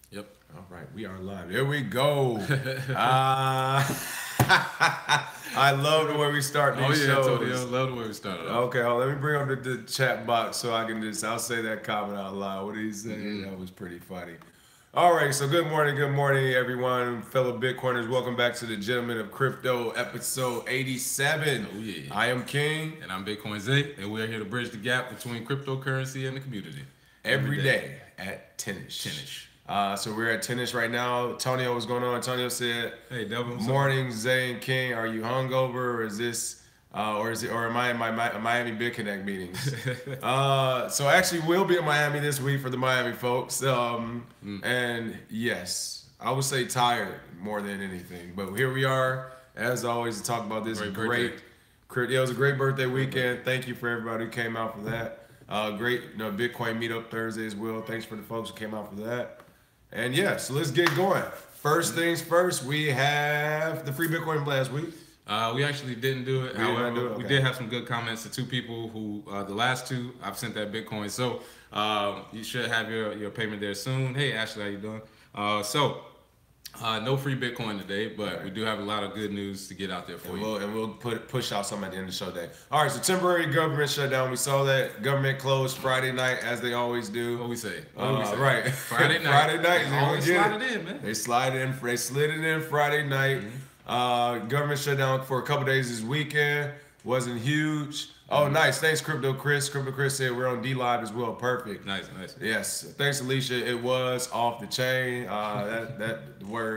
Yep. All right, we are live. Here we go. I love the way we start these shows. Antonio, love the way we started off. Okay, let me bring up the chat box so I can I'll say that comment out loud. What did he say? That was pretty funny. All right, so good morning, everyone. Fellow Bitcoiners, welcome back to the Gentlemen of Crypto, episode 87. Oh, yeah. I am King. And I'm Bitcoin Z, and we're here to bridge the gap between cryptocurrency and the community. Every day at 10ish. So we're at 10ish right now. Antonio, what's going on? Antonio said, "Hey, Devin. Morning, Zay and King. Are you hungover, or is this, or am I in my Miami BitConnect meetings?" So actually, we'll be in Miami this week for the Miami folks. And yes, I would say tired more than anything. But here we are, as always, to talk about this great. It was a great birthday weekend. Thank you for everybody who came out for that. Great, Bitcoin meetup Thursday as well. Thanks for the folks who came out for that. And yeah, so let's get going. First things first, we have the free Bitcoin blast week. We actually didn't do it. However, we did have some good comments to two people who, the last two, I've sent that Bitcoin. So you should have your payment there soon. Hey, Ashley, how you doing? No free Bitcoin today, but we do have a lot of good news to get out there for you. And we'll push out some at the end of the show day. All right, so temporary government shutdown. We saw that government closed Friday night, as they always do. What we say? Right. Friday night. Friday night. They always slide it in, man. They slid it in Friday night. Government shutdown for a couple days this weekend. Wasn't huge. Oh, nice. Thanks, Crypto Chris. Crypto Chris said we're on D Live as well. Perfect. Nice. Yes. Thanks, Alicia. It was off the chain.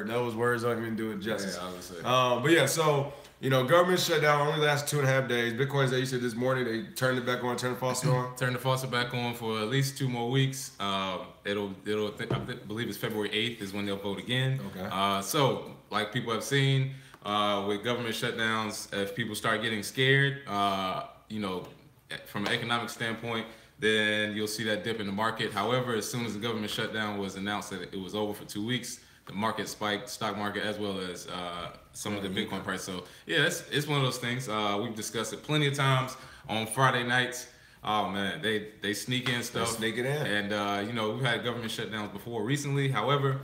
Those words don't even do it justice. Yeah, I was say. But yeah, so government shutdown only lasts 2.5 days. Bitcoin's, you said this morning they turned it back on, turned the faucet on. Turn the faucet back on for at least 2 more weeks. I believe it's February 8th is when they'll vote again. Okay. So like people have seen with government shutdowns, if people start getting scared, from an economic standpoint, then you'll see that dip in the market. However, as soon as the government shutdown was announced that it was over for 2 weeks, the market spiked, stock market, as well as some of the Bitcoin price. So yeah, it's one of those things. We've discussed it plenty of times on Friday nights. Oh man, they sneak in stuff. They sneak it in. And we've had government shutdowns before recently. However,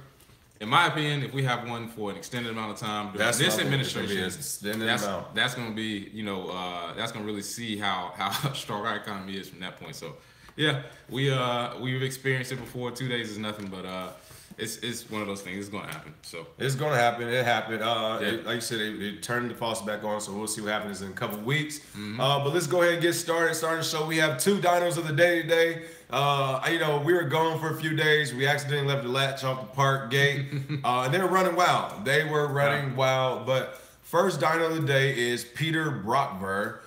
in my opinion, if we have one for an extended amount of time during this administration, that's going to be, that's going to really see how strong our economy is from that point. So, yeah, we've experienced it before. 2 days is nothing, but it's one of those things. It's going to happen. So it's going to happen. It happened. Like you said, they turned the faucet back on, so we'll see what happens in a couple weeks. But let's go ahead and get started. Starting the show, we have 2 dinos of the day today. We were gone for a few days. We accidentally left the latch off the park gate, and they were running wild. They were running wild. But first dino of the day is Peter Brockver.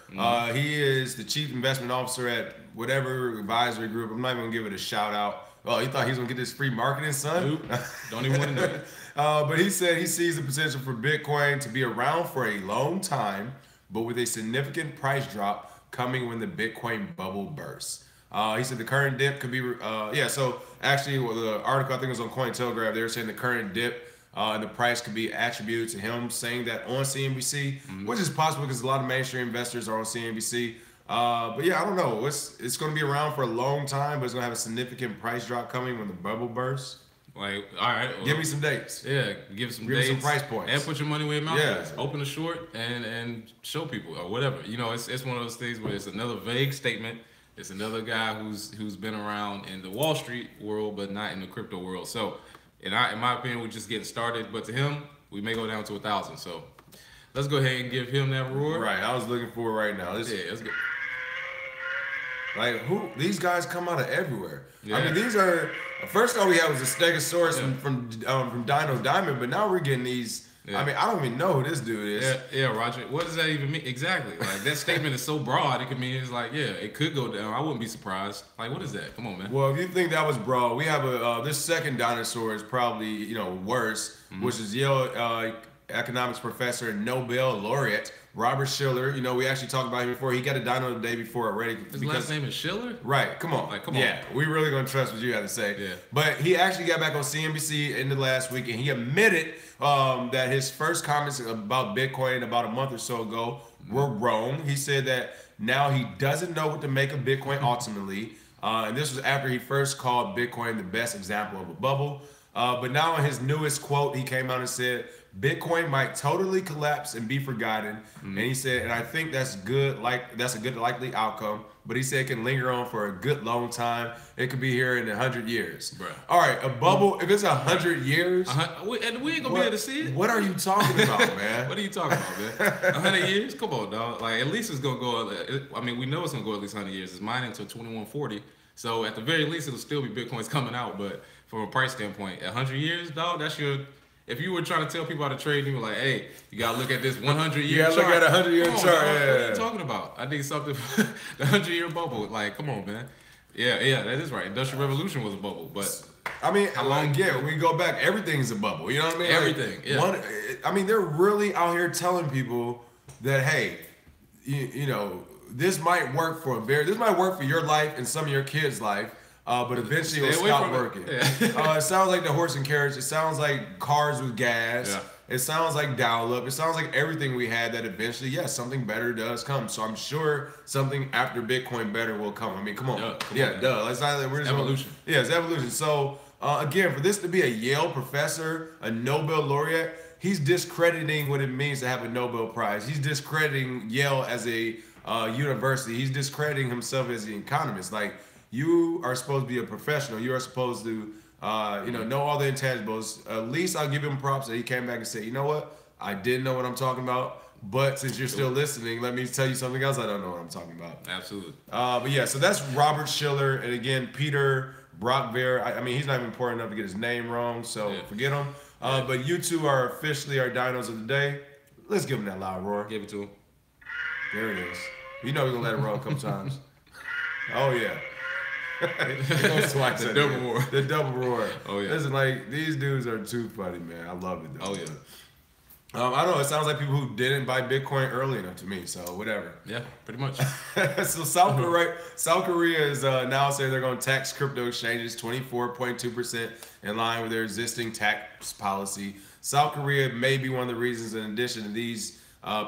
He is the chief investment officer at whatever advisory group. I'm not even gonna give it a shout out. Well, he thought he was gonna get this free marketing, son. Nope. Don't even want to know it. But he said he sees the potential for Bitcoin to be around for a long time, but with a significant price drop coming when the Bitcoin bubble bursts. He said the current dip could be, so actually the article, I think it was on Cointelegraph, they were saying the current dip and the price could be attributed to him saying that on CNBC, which is possible because a lot of mainstream investors are on CNBC. But yeah, I don't know. It's going to be around for a long time, but it's going to have a significant price drop coming when the bubble bursts. Like, all right. Well, give me some dates. Yeah, give some dates. Some price points. And put your money where your mouth is. Open a short and show people or whatever. It's one of those things where it's another vague statement. It's another guy who's been around in the Wall Street world, but not in the crypto world. So, in my opinion, we're just getting started. But to him, we may go down to 1,000. So, let's go ahead and give him that reward. Right. I was looking for it right now. Let's go. Like these guys come out of everywhere. Yeah. I mean, these are first all we had was a Stegosaurus from Dino Diamond, but now we're getting these. Yeah. I mean, I don't even know who this dude is. Yeah, Roger. What does that even mean? Exactly. Like that statement is so broad. It could mean it's like, it could go down. I wouldn't be surprised. Like, what is that? Come on, man. Well, if you think that was broad, we have this second dinosaur is probably worse, which is Yale economics professor and Nobel laureate Robert Shiller. We actually talked about him before. He got a dino the day before already. His last name is Shiller? Right. Come on. Yeah, we really gonna trust what you have to say. Yeah. But he actually got back on CNBC in the last week, and he admitted that his first comments about Bitcoin about a month or so ago were wrong. He said that now he doesn't know what to make of Bitcoin ultimately. And this was after he first called Bitcoin the best example of a bubble. But now in his newest quote, he came out and said, Bitcoin might totally collapse and be forgotten. And he said, and I think that's good, that's a good likely outcome. But he said it can linger on for a good long time. It could be here in 100 years. Bruh. All right, a bubble, if it's 100 years. And we ain't gonna be able to see it. What are you talking about, man? What are you talking about, man? 100 years? Come on, dog. Like, at least it's gonna go, I mean, we know it's gonna go at least 100 years. It's mining until 2140. So at the very least, it'll still be Bitcoins coming out. But from a price standpoint, 100 years, dog, that's your... If you were trying to tell people how to trade, you were like, hey, you gotta look at this 100-year chart. You gotta look at a 100-year chart. What are you talking about? I need something for the 100-year bubble. Like, come on, man. Yeah, that is right. Industrial Revolution was a bubble, but I mean, how long? Yeah, we go back. Everything's a bubble. You know what I mean? Everything. Like, I mean, they're really out here telling people that, hey, you know, this might work for your life and some of your kids' life. But eventually it'll stop working. Yeah. It sounds like the horse and carriage. It sounds like cars with gas. Yeah. It sounds like dial-up. It sounds like everything we had that eventually, yes, something better does come. So I'm sure something after Bitcoin better will come. I mean, come on. Duh. It's not that we're just evolution. It's evolution. So again, for this to be a Yale professor, a Nobel laureate, he's discrediting what it means to have a Nobel Prize. He's discrediting Yale as a university. He's discrediting himself as an economist. Like, you are supposed to be a professional. You are supposed to, know all the intangibles. At least I'll give him props that he came back and said, you know what? I didn't know what I'm talking about, but since you're still listening, let me tell you something else I don't know what I'm talking about. Absolutely. But yeah, so that's Robert Schiller. And again, Peter Brockbear. I mean, he's not even important enough to get his name wrong, so forget him. But you two are officially our dinos of the day. Let's give him that loud roar. Give it to him. There it is. You know we're going to let it roll a couple times. Oh, yeah. The double roar. The double roar. Oh yeah. Listen, like, these dudes are too funny, man. I love it though. Oh yeah. I don't know. It sounds like people who didn't buy Bitcoin early enough to me. So whatever. Yeah, pretty much. So South Korea is now saying they're going to tax crypto exchanges 24.2% in line with their existing tax policy. South Korea may be one of the reasons, in addition to these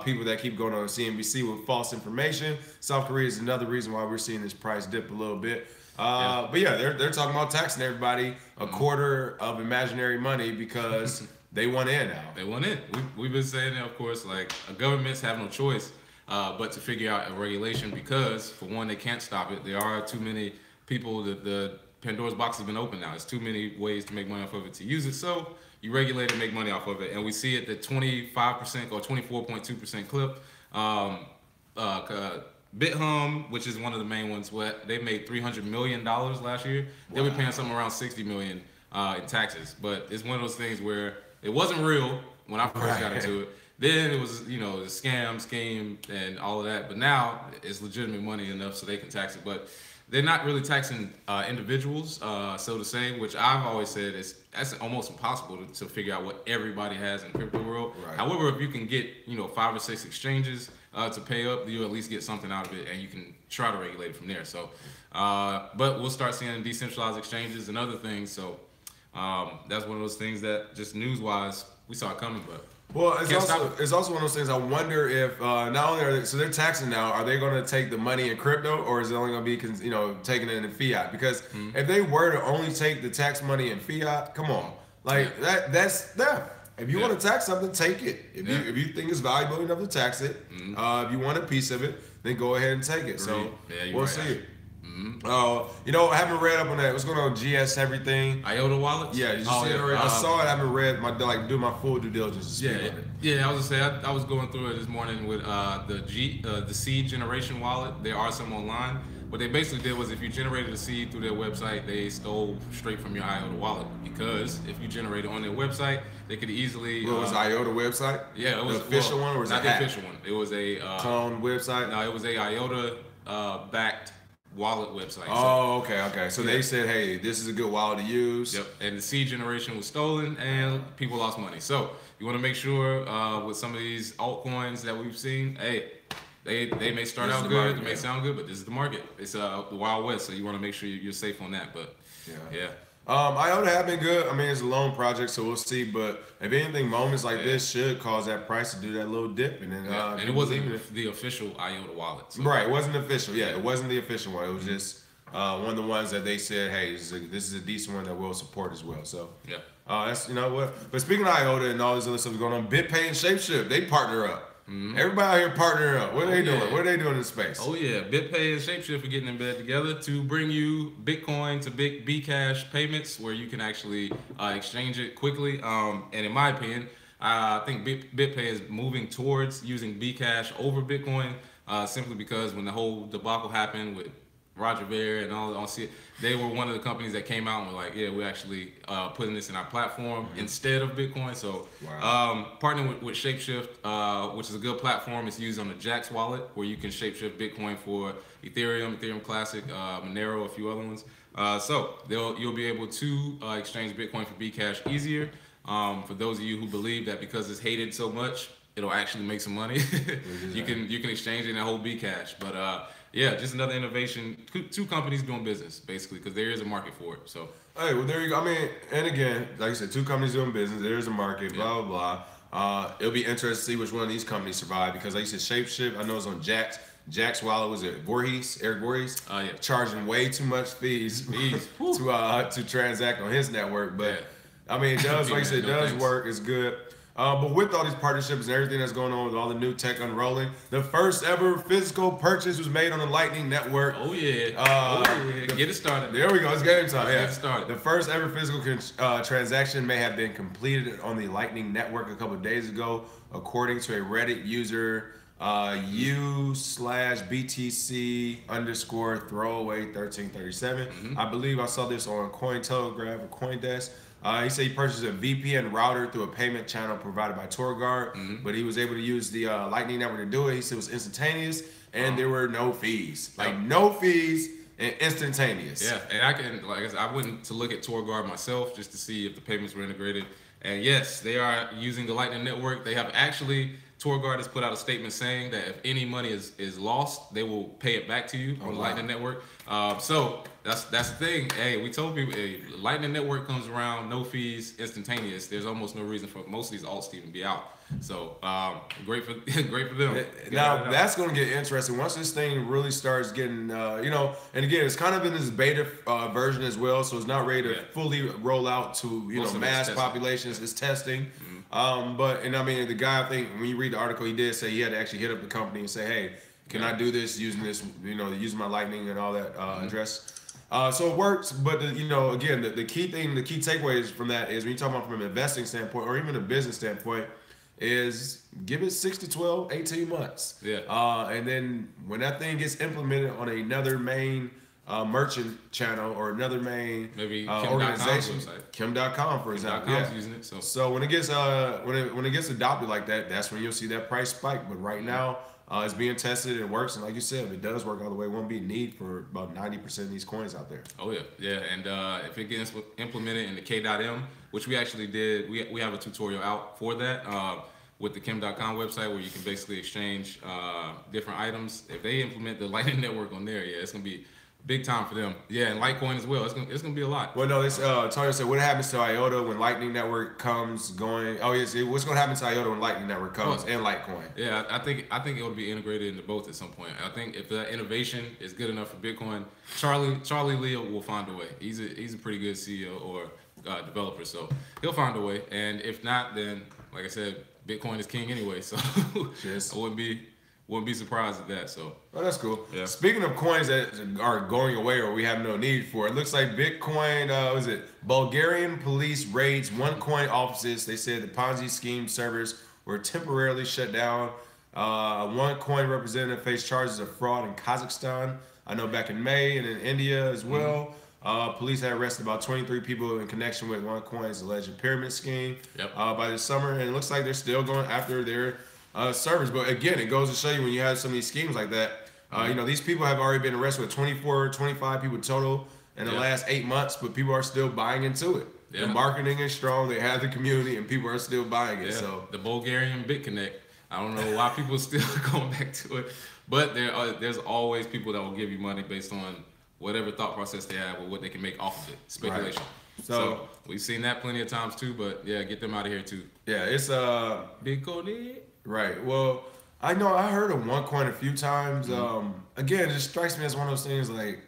people that keep going on CNBC with false information. South Korea is another reason why we're seeing this price dip a little bit. But yeah, they're talking about taxing everybody a quarter of imaginary money because they want in now. They want in. We've been saying that, of course, like, governments have no choice but to figure out a regulation because, for one, they can't stop it. There are too many people. The Pandora's box has been open now. There's too many ways to make money off of it to use it. So you regulate and make money off of it. And we see it at 25% or 24.2% clip. BitHum, which is one of the main ones, they made $300 million last year. They'll be paying something around $60 million in taxes. But it's one of those things where it wasn't real when I first got into it. Then it was, the scam, scheme, and all of that. But now it's legitimate money enough so they can tax it. But they're not really taxing individuals, so to say, which I've always said that's almost impossible to figure out what everybody has in crypto world. Right. However, if you can get 5 or 6 exchanges to pay up, you at least get something out of it, and you can try to regulate it from there. So, but we'll start seeing decentralized exchanges and other things. So that's one of those things that just news-wise we saw it coming, but. Well, it's also one of those things. I wonder if not only they're taxing now. Are they going to take the money in crypto, or is it only going to be taking it in fiat? Because if they were to only take the tax money in fiat, come on, that's theft. If you want to tax something, take it. If you think it's valuable enough to tax it, if you want a piece of it, then go ahead and take it. So we'll see. I haven't read up on that. What's going on with GS everything? IOTA wallets? Yeah, did you see it already? I saw it. I haven't read do my full due diligence. Yeah. I was gonna say I was going through it this morning with the seed generation wallet. There are some online. What they basically did was if you generated a seed through their website, they stole straight from your IOTA wallet, because if you generate it on their website, they could easily. What was IOTA website? Yeah, it was the official one, or was not it the official one? It was a clone website. No, it was a IOTA backed wallet website. Oh, okay. So they said, hey, this is a good wallet to use. Yep. And the seed generation was stolen and people lost money. So you want to make sure with some of these altcoins that we've seen, hey, they may start out good, they may sound good, but this is the market. It's the Wild West, so you want to make sure you're safe on that. But yeah. IOTA have been good. I mean, it's a loan project, so we'll see. But if anything, moments like this should cause that price to do that little dip, and then and it wasn't the official IOTA wallet. So. Right, it wasn't official. Yeah, it wasn't the official one. It was just one of the ones that they said, hey, this is a decent one that we'll support as well. So Yeah. that's, you know what. But speaking of IOTA and all this other stuff going on, Bitpay and ShapeShift, they partner up. Everybody out here partnering up. What are they doing? What are they doing in space? Oh yeah, Bitpay and ShapeShift are getting in bed together to bring you Bitcoin to Bcash payments where you can actually exchange it quickly. And in my opinion, I think Bitpay is moving towards using Bcash over Bitcoin simply because when the whole debacle happened with Roger Ver and all they were one of the companies that came out and were like, yeah, we're actually putting this in our platform instead of Bitcoin. So partnering with ShapeShift, which is a good platform. It's used on the Jax wallet where you can ShapeShift Bitcoin for Ethereum Classic, Monero, a few other ones. So you'll be able to exchange Bitcoin for Bcash easier. For those of you who believe that because it's hated so much, it'll actually make some money, you can exchange it and hold Bcash. But yeah, just another innovation. Two companies doing business, basically, because there is a market for it. So, hey, well, there you go. I mean, and again, like I said, two companies doing business. There is a market. Blah blah blah. It'll be interesting to see which one of these companies survive because, like you said, ShapeShift. I know it's on Jax. Jax wallet was it Eric Voorhees? Yeah. Charging way too much fees to transact on his network. But I mean, it does, like you said, it does work. It's good. But with all these partnerships and everything that's going on with all the new tech unrolling, the first ever physical purchase was made on the Lightning Network. Oh yeah. Get it started. There we go. It's game time. Get it started. The first ever physical transaction may have been completed on the Lightning Network a couple of days ago, according to a Reddit user, u/BTC_throwaway1337. I believe I saw this on Cointelegraph or CoinDesk. He said he purchased a VPN router through a payment channel provided by TorGuard, but he was able to use the Lightning Network to do it. He said it was instantaneous and there were no fees. No fees and instantaneous. Yeah, and I went to look at TorGuard myself just to see if the payments were integrated. And yes, they are using the Lightning Network. They have actually, TorGuard has put out a statement saying that if any money is lost, they will pay it back to you on the Lightning Network. So that's the thing. Hey, we told people, Lightning Network comes around, no fees, instantaneous. There's almost no reason for most of these alts to even be out. So great for them. Now that's going to get interesting once this thing really starts getting, and again, it's kind of in this beta version as well, so it's not ready to fully roll out to mass populations. It's testing. But I mean, the guy, I think when you read the article, he did say he had to actually hit up the company and say, hey, can I do this using this, using my Lightning and all that address. So it works, but again, the key takeaways from that is when you talk about from an investing standpoint or even a business standpoint, is give it 6 to 12, 18 months. Yeah. And then when that thing gets implemented on another main merchant channel or another main organization, Kim.com for example. Kim.com's using it. So when it gets when it gets adopted like that, that's when you'll see that price spike. But right now, it's being tested. It works, and like you said, if it does work all the way, it won't be a need for about 90% of these coins out there. Oh yeah. And if it gets implemented in the K.M, which we actually did, we have a tutorial out for that with the Kim.com website where you can basically exchange different items. If they implement the Lightning Network on there, it's gonna be big time for them. Yeah, and Litecoin as well. It's gonna be a lot. Well, no, Tony said, what happens to IOTA when Lightning Network comes going? Oh, yes. What's gonna happen to IOTA when Lightning Network comes and Litecoin? Yeah, I think it will be integrated into both at some point. I think if that innovation is good enough for Bitcoin, Charlie Lee will find a way. He's a pretty good CEO or developer, so he'll find a way. And if not, then like I said, Bitcoin is king anyway. So I wouldn't be surprised at that. So that's cool. Yeah. Speaking of coins that are going away or we have no need for, it looks like Bitcoin, Bulgarian police raids OneCoin offices. They said the Ponzi scheme servers were temporarily shut down. OneCoin representative faced charges of fraud in Kazakhstan. I know back in May, and in India as well. Police had arrested about 23 people in connection with OneCoin's alleged pyramid scheme by the summer, and it looks like they're still going after their servers. But again, it goes to show you when you have some of these schemes like that, these people have already been arrested with 24, 25 people total in the last 8 months, but people are still buying into it. The marketing is strong, they have the community, and people are still buying it. So the Bulgarian BitConnect, I don't know why people are still going back to it, but there's always people that will give you money based on whatever thought process they have or what they can make off of it. Speculation. Right. So we've seen that plenty of times too, but yeah, get them out of here too. Yeah, it's Bitcoin. Right. Well, I know I heard of OneCoin a few times. Again, it just strikes me as one of those things like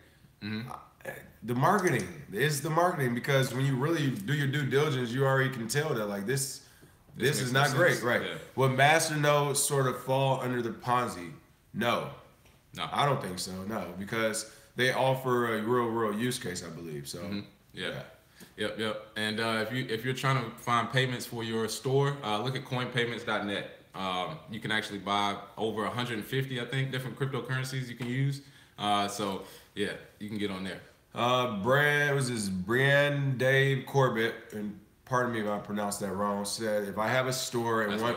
The marketing is the marketing, because when you really do your due diligence, you already can tell that like this is not great, right? Yeah. Would masternodes sort of fall under the Ponzi? No, I don't think so. No, because they offer a real use case, I believe. So yeah. Yep. And if you're trying to find payments for your store, look at coinpayments.net. You can actually buy over 150, I think, different cryptocurrencies you can use. So yeah, you can get on there. Brian Dave Corbett, and pardon me if I pronounced that wrong, said if I have a store and one,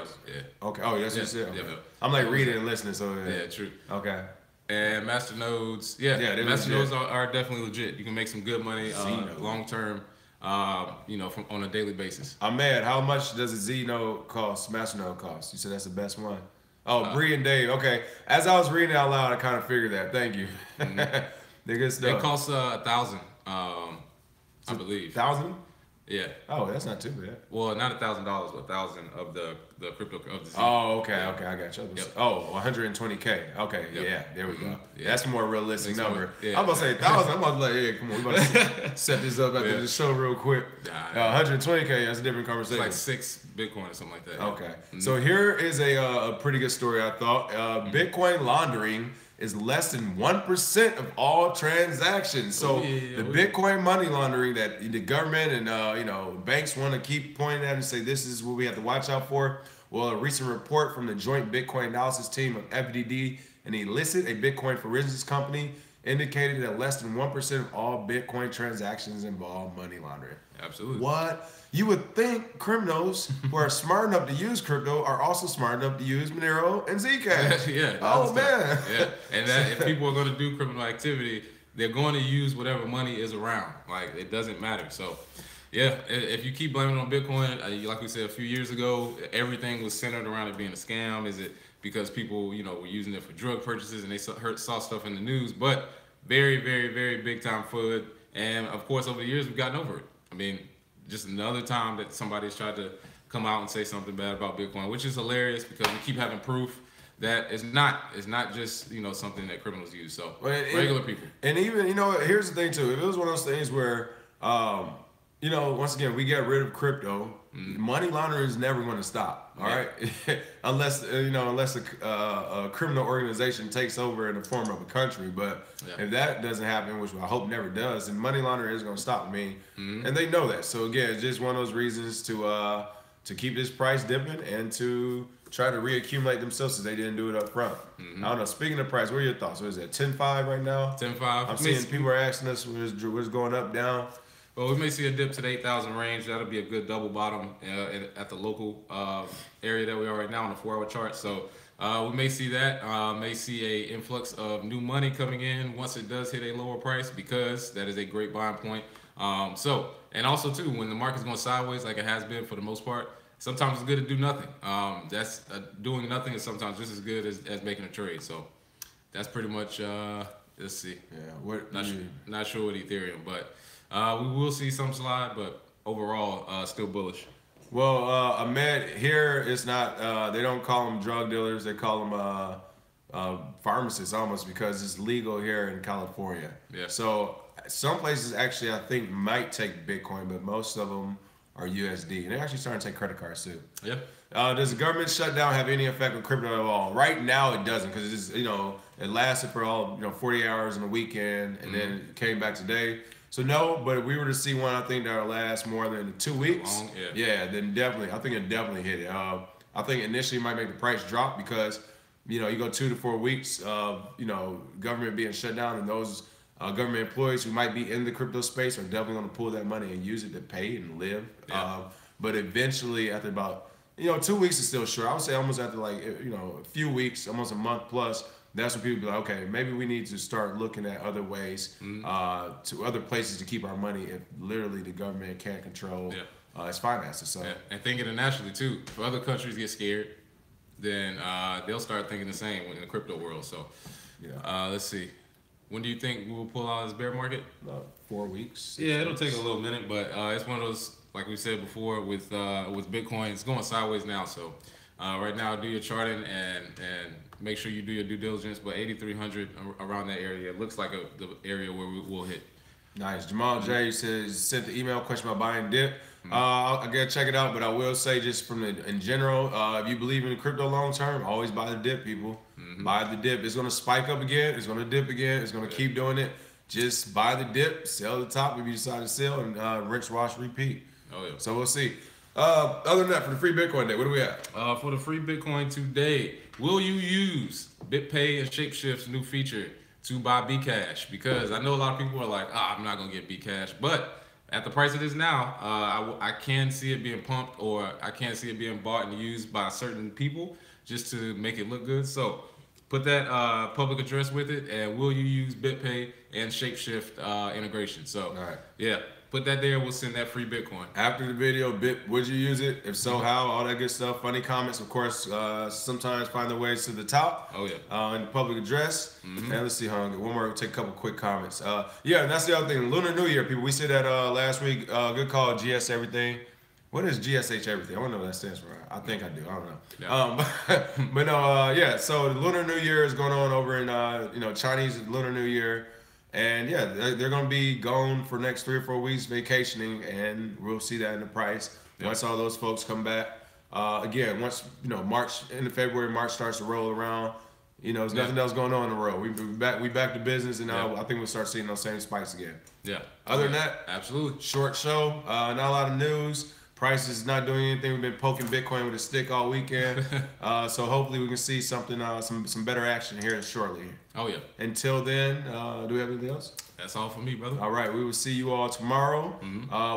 okay, oh, that's what you said. Okay. Yeah. I'm like reading and listening, so yeah, true. Okay. And masternodes, masternodes are definitely legit. You can make some good money, long term, from on a daily basis. Ahmed, how much does a Znode cost? Masternode cost? You said that's the best one. Oh, Bree and Dave. Okay. As I was reading it out loud, I kind of figured that. Thank you. They're good stuff. It costs $1,000, I believe. 1,000? Yeah. Oh, that's not too bad. Well, not $1,000, but 1,000 of the crypto of the Z. Oh, okay, I got you. Yep. Oh, 120K. Okay, yeah, there we go. Yeah. That's a more realistic number. I'm about to say 1,000. I'm about to like, yeah, come on, we about to set this up after the show real quick. 120K. That's a different conversation. It's like 6 Bitcoin or something like that. Okay, so here is a pretty good story, I thought. Bitcoin laundering is less than 1% of all transactions. So the Bitcoin money laundering that the government and banks want to keep pointing at and say this is what we have to watch out for. Well, a recent report from the Joint Bitcoin Analysis Team of FDD and Illicit, a Bitcoin forensics company, indicated that less than 1% of all Bitcoin transactions involve money laundering. Absolutely. What? You would think criminals who are smart enough to use crypto are also smart enough to use Monero and Zcash. Yeah. Oh, man. Yeah. And that if people are going to do criminal activity, they're going to use whatever money is around. Like, it doesn't matter. So, yeah, if you keep blaming it on Bitcoin, like we said a few years ago, everything was centered around it being a scam. Is it because people, were using it for drug purchases and they saw stuff in the news? But very, very, very big time FUD. And, of course, over the years, we've gotten over it. I mean, just another time that somebody's tried to come out and say something bad about Bitcoin, which is hilarious because we keep having proof that it's not just something that criminals use. So regular people. And even here's the thing too. If it was one of those things where once again we get rid of crypto, money laundering is never going to stop. All right, unless a criminal organization takes over in the form of a country. But if that doesn't happen, which I hope never does, then money laundering is going to stop. I mean, and they know that. So again, it's just one of those reasons to keep this price dipping and to try to reaccumulate themselves since they didn't do it up front. I don't know. Speaking of price, what are your thoughts? What is it, 10.5 right now? 10.5. I'm seeing people are asking us what's going up, down. Well, we may see a dip to the 8,000 range. That'll be a good double bottom at the local area that we are right now on the 4-hour chart. So we may see that. May see a influx of new money coming in once it does hit a lower price because that is a great buying point. And also too, when the market's going sideways like it has been for the most part, sometimes it's good to do nothing. Doing nothing is sometimes just as good as making a trade. So that's pretty much. Let's see. Yeah. Not sure with Ethereum, but. We will see some slide, but overall, still bullish. Well, Ahmed, here it's not. They don't call them drug dealers; they call them pharmacists almost because it's legal here in California. Yeah. So some places actually, I think, might take Bitcoin, but most of them are USD, and they're actually starting to take credit cards too. Yeah. Does the government shutdown have any effect on crypto at all? Right now, it doesn't because it's it lasted for all 40 hours in the weekend, and then it came back today. So no, but if we were to see one, I think that'll last more than 2 weeks. Then definitely, I think it definitely hit it. I think initially it might make the price drop because, you go 2 to 4 weeks of, government being shut down, and those government employees who might be in the crypto space are definitely going to pull that money and use it to pay and live. Yeah. But eventually, after about, 2 weeks is still short. I would say almost after a few weeks, almost a month plus. That's when people be like, okay, maybe we need to start looking at other ways, to other places to keep our money if literally the government can't control its finances. So and think internationally too. If other countries get scared, then they'll start thinking the same in the crypto world. So let's see. When do you think we'll pull out of this bear market? 4 weeks. Yeah, it'll take a little minute, but it's one of those, like we said before, with Bitcoin, it's going sideways now. So Right now, do your charting and make sure you do your due diligence. But 8,300 around that area looks like the area where we will hit. Nice. Jamal J says sent the email question about buying dip. I gotta check it out, but I will say just in general, if you believe in crypto long term, always buy the dip, people. Buy the dip. It's gonna spike up again. It's gonna dip again. It's gonna keep doing it. Just buy the dip, sell the top if you decide to sell, and rinse, wash, repeat. Oh yeah. So we'll see. Other than that, for the free Bitcoin day, what do we have? For the free Bitcoin today, will you use Bitpay and ShapeShift's new feature to buy Bcash? Because I know a lot of people are like, I'm not gonna get Bcash, but at the price it is now, I can see it being pumped, or I can see it being bought and used by certain people just to make it look good. So put that public address with it, and will you use Bitpay and ShapeShift integration? So yeah, put that there. We'll send that free Bitcoin. After the video, would you use it? If so, how? All that good stuff. Funny comments, of course. Sometimes find their ways to the top. Oh yeah. In the public address. And let's see how one more. We'll take a couple quick comments. Yeah, and that's the other thing. Lunar New Year, people. We said that last week. Good call, GS everything. What is GSH everything? I don't know what that stands for. I think I do. I don't know. Yeah. But no, yeah. So the Lunar New Year is going on over in Chinese Lunar New Year. And yeah, they're going to be gone for the next 3 or 4 weeks vacationing, and we'll see that in the price once all those folks come back. Again, once March, into February, March starts to roll around. There's nothing else going on in the world. We back to business, and now I think we'll start seeing those same spikes again. Yeah. Other than that, absolutely short show. Not a lot of news. Price is not doing anything. We've been poking Bitcoin with a stick all weekend. So hopefully we can see something, some better action here shortly. Oh yeah. Until then, do we have anything else? That's all for me, brother. All right, we will see you all tomorrow.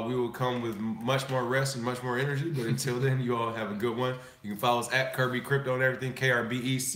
We will come with much more rest and much more energy. But until then, you all have a good one. You can follow us at Kirby Crypto and everything, KRBEC.